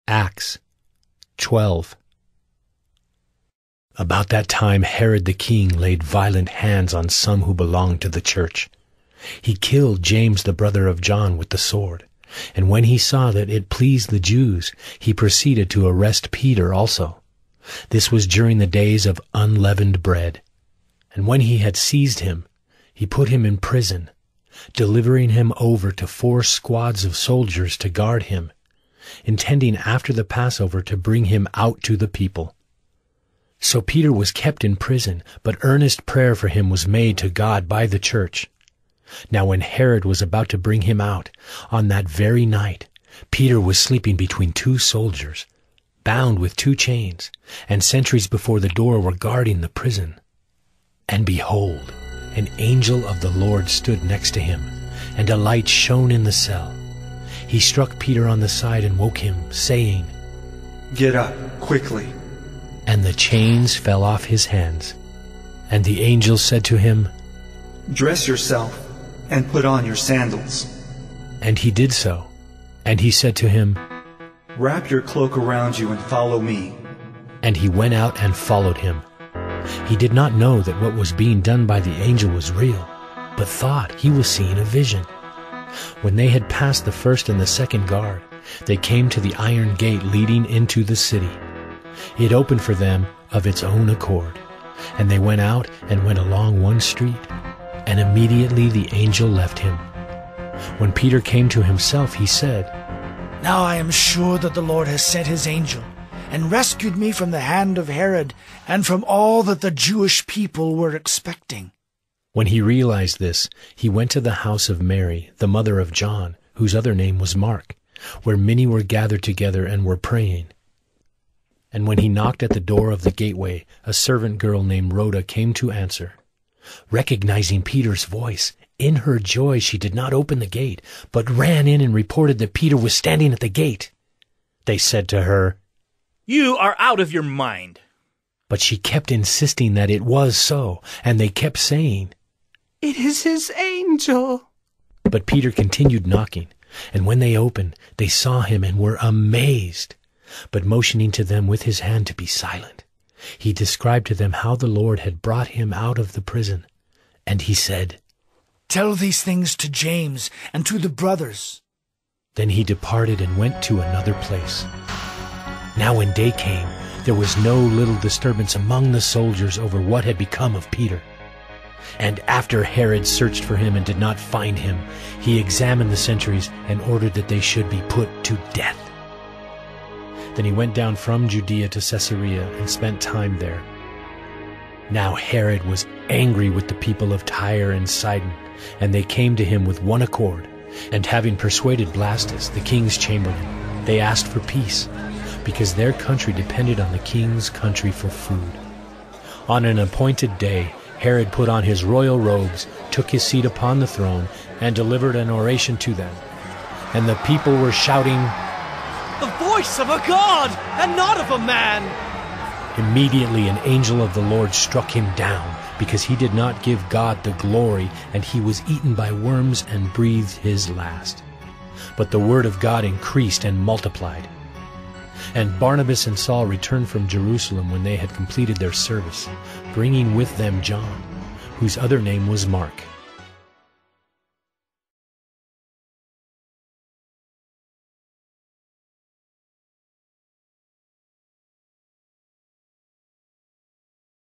Acts 12. About that time Herod the king laid violent hands on some who belonged to the church. He killed James the brother of John with the sword, and when he saw that it pleased the Jews, he proceeded to arrest Peter also. This was during the days of unleavened bread. And when he had seized him, he put him in prison, delivering him over to 4 squads of soldiers to guard him, intending after the Passover to bring him out to the people. So Peter was kept in prison, but earnest prayer for him was made to God by the church. Now when Herod was about to bring him out, on that very night, Peter was sleeping between 2 soldiers, bound with 2 chains, and sentries before the door were guarding the prison. And behold, an angel of the Lord stood next to him, and a light shone in the cell. He struck Peter on the side and woke him, saying, "Get up, quickly." And the chains fell off his hands. And the angel said to him, "Dress yourself and put on your sandals." And he did so. And he said to him, "Wrap your cloak around you and follow me." And he went out and followed him. He did not know that what was being done by the angel was real, but thought he was seeing a vision. When they had passed the first and the second guard, they came to the iron gate leading into the city. It opened for them of its own accord, and they went out and went along one street, and immediately the angel left him. When Peter came to himself, he said, "Now I am sure that the Lord has sent his angel and rescued me from the hand of Herod and from all that the Jewish people were expecting." When he realized this, he went to the house of Mary, the mother of John, whose other name was Mark, where many were gathered together and were praying. And when he knocked at the door of the gateway, a servant girl named Rhoda came to answer. Recognizing Peter's voice, in her joy she did not open the gate, but ran in and reported that Peter was standing at the gate. They said to her, "You are out of your mind." But she kept insisting that it was so, and they kept saying, "It is his angel." But Peter continued knocking, and when they opened, they saw him and were amazed. But motioning to them with his hand to be silent, he described to them how the Lord had brought him out of the prison. And he said, "Tell these things to James and to the brothers." Then he departed and went to another place. Now when day came, there was no little disturbance among the soldiers over what had become of Peter. And after Herod searched for him and did not find him, he examined the sentries and ordered that they should be put to death. Then he went down from Judea to Caesarea and spent time there. Now Herod was angry with the people of Tyre and Sidon, and they came to him with one accord. And having persuaded Blastus, the king's chamberlain, they asked for peace, because their country depended on the king's country for food. On an appointed day, Herod put on his royal robes, took his seat upon the throne, and delivered an oration to them. And the people were shouting, "The voice of a god, and not of a man!" Immediately an angel of the Lord struck him down, because he did not give God the glory, and he was eaten by worms and breathed his last. But the word of God increased and multiplied. And Barnabas and Saul returned from Jerusalem when they had completed their service, bringing with them John, whose other name was Mark.